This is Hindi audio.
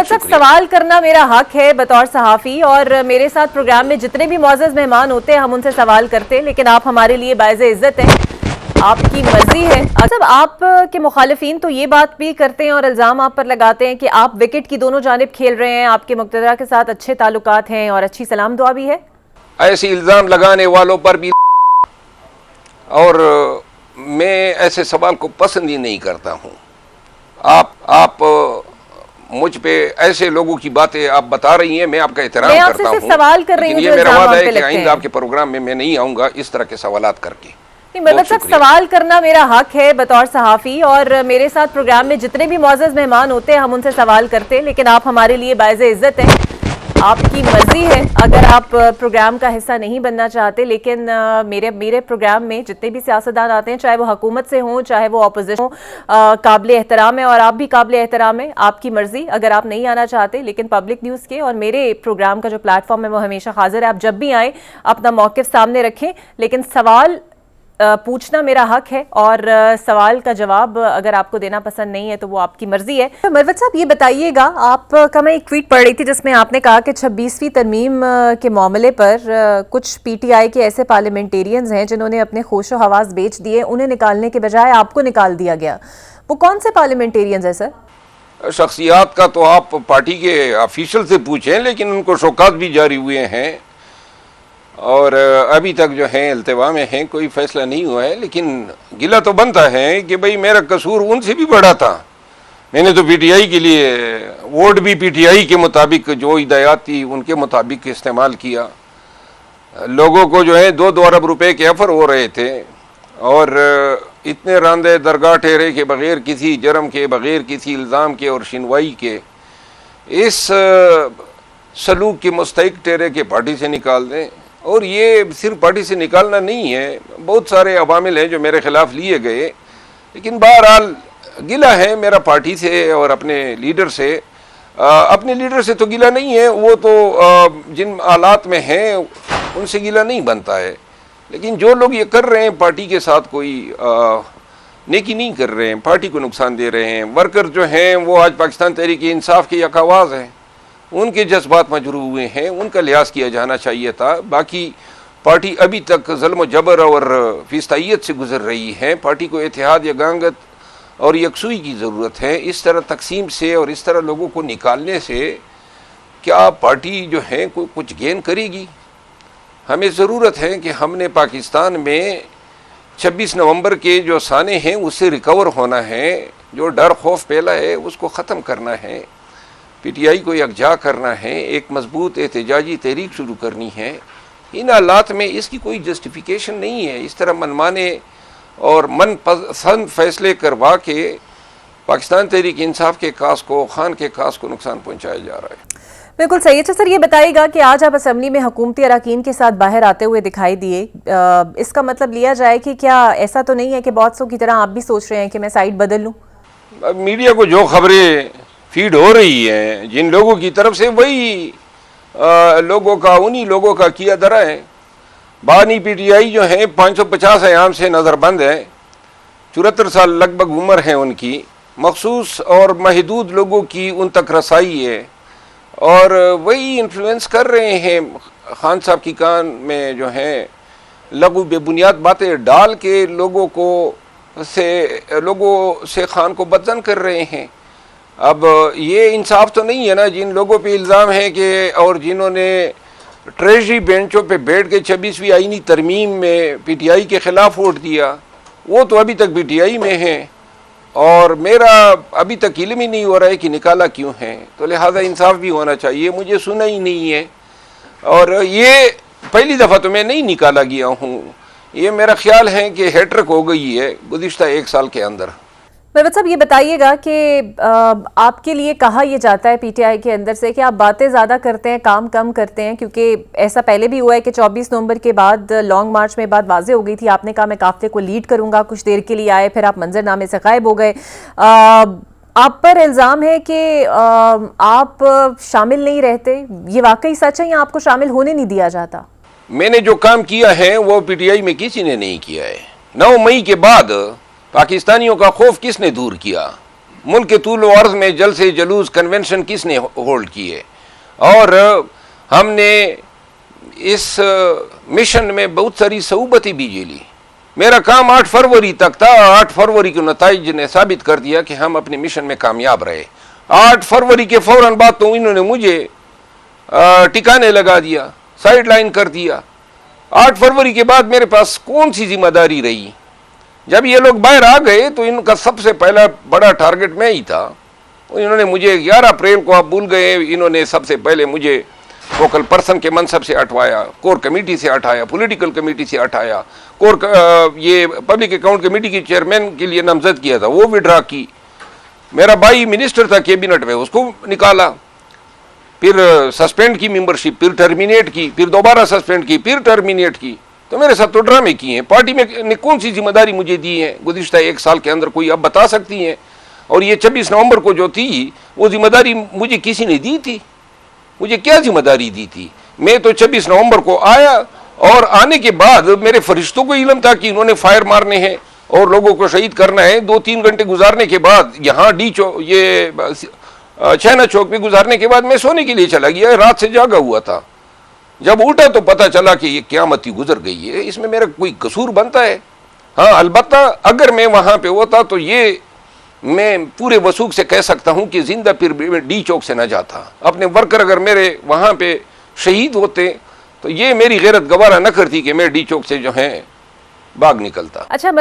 मरवत साहब, सवाल करना मेरा हक है बतौर सहाफ़ी, और मेरे साथ प्रोग्राम में जितने भी मौजूद मेहमान होते हैं हम उनसे सवाल करते हैं, लेकिन आप हमारे लिए बाइज़े इज्जत हैं, आपकी मर्जी है। अच्छा, आप के मुखालिफिन तो ये बात भी करते हैं और इल्ज़ाम आप पर लगाते हैं कि आप विकेट की दोनों जानिब खेल रहे हैं, आपके मुक़्तदरा के साथ अच्छे ताल्लुकात हैं और अच्छी सलाम दुआ भी है। ऐसे इल्ज़ाम लगाने वालों पर भी, और मैं ऐसे सवाल को पसंद ही नहीं करता हूँ। आप मुझ पे ऐसे लोगों की बातें आप बता रही हैं, मैं आपका एहतराम करता हूँ, सवाल कर रही हूँ, ये मेरा वादा है कि आइंदा आपके प्रोग्राम में मैं नहीं आऊँगा इस तरह के सवालात करके। मरवत साहब, सवाल करना मेरा हक है बतौर सहाफ़ी, और मेरे साथ प्रोग्राम में जितने भी मौजूद मेहमान होते हैं हम उनसे सवाल करते हैं, लेकिन आप हमारे लिए बाइज़े इज्जत हैं, आपकी मर्जी है अगर आप प्रोग्राम का हिस्सा नहीं बनना चाहते। लेकिन मेरे प्रोग्राम में जितने भी सियासतदान आते हैं, चाहे वो हुकूमत से हों चाहे वो अपोजिशन हो, काबिल एहतराम है और आप भी काबिल एहतराम है। आपकी मर्जी अगर आप नहीं आना चाहते, लेकिन पब्लिक न्यूज़ के और मेरे प्रोग्राम का जो प्लेटफॉर्म है वो हमेशा हाजिर है। आप जब भी आएँ अपना मौक़िफ़ सामने रखें, लेकिन सवाल पूछना मेरा हक है और सवाल का जवाब अगर आपको देना पसंद नहीं है तो वो आपकी मर्जी है। तो मरवत साहब, ये बताइएगा, आपका मैं एक ट्वीट पढ़ रही थी जिसमें आपने कहा कि 26वीं तरमीम के मामले पर कुछ पीटीआई के ऐसे पार्लियामेंटेरियंस हैं जिन्होंने अपने होशो हवास बेच दिए, उन्हें निकालने के बजाय आपको निकाल दिया गया। वो कौन से पार्लियामेंटेरियंस है सर? शख्सियात का तो आप पार्टी के ऑफिशियल से पूछें, लेकिन उनको शौकात भी जारी हुए हैं और अभी तक जो है इल्तिवा में हैं, कोई फैसला नहीं हुआ है। लेकिन गिला तो बनता है कि भाई मेरा कसूर उनसे भी बड़ा था। मैंने तो पीटीआई के लिए वोट भी पीटीआई के मुताबिक जो हिदायत थी उनके मुताबिक इस्तेमाल किया। लोगों को जो है 2 अरब रुपए के ऑफर हो रहे थे और इतने रांदे दरगाह ठहरे के बग़ैर, किसी जर्म के बग़ैर, किसी इल्ज़ाम के और शिनवाई के इस सलूक के मुस्तहिक ठहरे के पार्टी से निकाल दें। और ये सिर्फ पार्टी से निकालना नहीं है, बहुत सारे अवामिल हैं जो मेरे खिलाफ लिए गए। लेकिन बहरहाल गिला है मेरा पार्टी से और अपने लीडर से। अपने लीडर से तो गिला नहीं है, वो तो जिन हालात में हैं उनसे गिला नहीं बनता है। लेकिन जो लोग ये कर रहे हैं, पार्टी के साथ कोई नेकी नहीं कर रहे हैं, पार्टी को नुकसान दे रहे हैं। वर्कर जो हैं वो आज पाकिस्तान तहरीक इंसाफ के एक आवाज़ हैं, उनके जज्बात मजरूह हुए हैं, उनका लिहाज किया जाना चाहिए था। बाकी पार्टी अभी तक ज़ुल्म जबर और फिस्तायत से गुजर रही है। पार्टी को इत्तेहाद, यगांगत और यकसुई की ज़रूरत है। इस तरह तकसीम से और इस तरह लोगों को निकालने से क्या पार्टी जो है कोई कुछ गेन करेगी? हमें ज़रूरत है कि हमने पाकिस्तान में 26 नवंबर के जो साने हैं उससे रिकवर होना है। जो डर खौफ फैला है उसको ख़त्म करना है, पीटीआई को यकजा करना है, एक मजबूत एहतजाजी तहरीक शुरू करनी है। इन हालात में इसकी कोई जस्टिफिकेशन नहीं है। इस तरह मनमाने और मनपसंद फैसले करवा के पाकिस्तान तहरीक इंसाफ के कास को, खान के कास को नुकसान पहुँचाया जा रहा है। बिल्कुल सही है। अच्छा सर, ये बताइएगा कि आज आप असम्बली में हुकूमती अरकान के साथ बाहर आते हुए दिखाई दिए, इसका मतलब लिया जाए कि क्या ऐसा तो नहीं है कि बहुत सौ की तरह आप भी सोच रहे हैं कि मैं साइड बदल लूँ? मीडिया को जो खबरें फीड हो रही है जिन लोगों की तरफ से, वही लोगों का, उन्हीं लोगों का किया धरा है। बानी पीटीआई जो है 550 अयाम से नज़रबंद है, 74 साल लगभग उम्र है उनकी, मखसूस और महदूद लोगों की उन तक रसाई है और वही इन्फ्लुएंस कर रहे हैं। खान साहब की कान में जो है लघु बेबुनियाद बातें डाल के लोगों से खान को बदजन कर रहे हैं। अब ये इंसाफ तो नहीं है ना, जिन लोगों पे इल्ज़ाम है कि और जिन्होंने ट्रेजरी बेंचों पे बैठ के 26वीं आईनी तरमीम में पीटीआई के ख़िलाफ़ वोट दिया, वो तो अभी तक पीटीआई में हैं और मेरा अभी तक इल्म ही नहीं हो रहा है कि निकाला क्यों है। तो लिहाजा इंसाफ भी होना चाहिए। मुझे सुना ही नहीं है और ये पहली दफ़ा तो मैं नहीं निकाला गया हूँ। ये मेरा ख्याल है कि हैट्रिक हो गई है गुज़िश्ता 1 साल के अंदर। मरवत साहब, ये बताइएगा कि आपके लिए कहा यह जाता है पीटीआई के अंदर से कि आप बातें ज़्यादा करते हैं, काम कम करते हैं, क्योंकि ऐसा पहले भी हुआ है कि 24 नवंबर के बाद लॉन्ग मार्च में बात वाज़ेह हो गई थी। आपने कहा मैं काफ़िले को लीड करूंगा, कुछ देर के लिए आए, फिर आप मंजरनामे से गायब हो गए। आप पर इल्ज़ाम है कि आप शामिल नहीं रहते, ये वाकई सच है या आपको शामिल होने नहीं दिया जाता? मैंने जो काम किया है वो पीटीआई में किसी ने नहीं किया है। 9 मई के बाद पाकिस्तानियों का खौफ किसने दूर किया? मुल्क के तूल व अर्ज़ में जलसे जलूस कन्वेंशन किसने होल्ड किए, और हमने इस मिशन में बहुत सारी सहूबतें भी झेली। मेरा काम 8 फरवरी तक था। 8 फरवरी के नताइज ने साबित कर दिया कि हम अपने मिशन में कामयाब रहे। 8 फरवरी के फौरन बाद तो इन्होंने मुझे टिकाने लगा दिया, साइड लाइन कर दिया। 8 फरवरी के बाद मेरे पास कौन सी जिम्मेदारी रही? जब ये लोग बाहर आ गए तो इनका सबसे पहला बड़ा टारगेट मैं ही था। इन्होंने मुझे 11 अप्रैल को, आप भूल गए, इन्होंने सबसे पहले मुझे फोकल पर्सन के मनसब से हटवाया, कोर कमेटी से हटाया, पॉलिटिकल कमेटी से हटाया, ये पब्लिक अकाउंट कमेटी के चेयरमैन के लिए नामजद किया था, वो विड्रा की। मेरा भाई मिनिस्टर था कैबिनेट में, उसको निकाला, फिर सस्पेंड की मेंबरशिप, फिर टर्मिनेट की, फिर दोबारा सस्पेंड की, फिर टर्मिनेट की। तो मेरे साथ तो ड्रामे किए हैं। पार्टी में ने कौन सी जिम्मेदारी मुझे दी है गुज़िश्ता 1 साल के अंदर, कोई आप बता सकती हैं? और ये 26 नवंबर को जो थी वो जिम्मेदारी मुझे किसी ने दी थी? मुझे क्या जिम्मेदारी दी थी? मैं तो 26 नवंबर को आया और आने के बाद मेरे फरिश्तों को इल्म था कि इन्होंने फायर मारने हैं और लोगों को शहीद करना है। 2-3 घंटे गुजारने के बाद यहाँ ये छैना चौक में गुजारने के बाद मैं सोने के लिए चला गया। रात से जागा हुआ था। जब उठा तो पता चला कि ये क़यामत गुजर गई है। इसमें मेरा कोई कसूर बनता है? हाँ, अलबत्ता अगर मैं वहाँ पे होता तो ये मैं पूरे वसूख से कह सकता हूँ कि जिंदा फिर डी चौक से न जाता। अपने वर्कर अगर मेरे वहाँ पे शहीद होते तो ये मेरी गैरत गवारा न करती कि मैं डी चौक से जो है भाग निकलता। अच्छा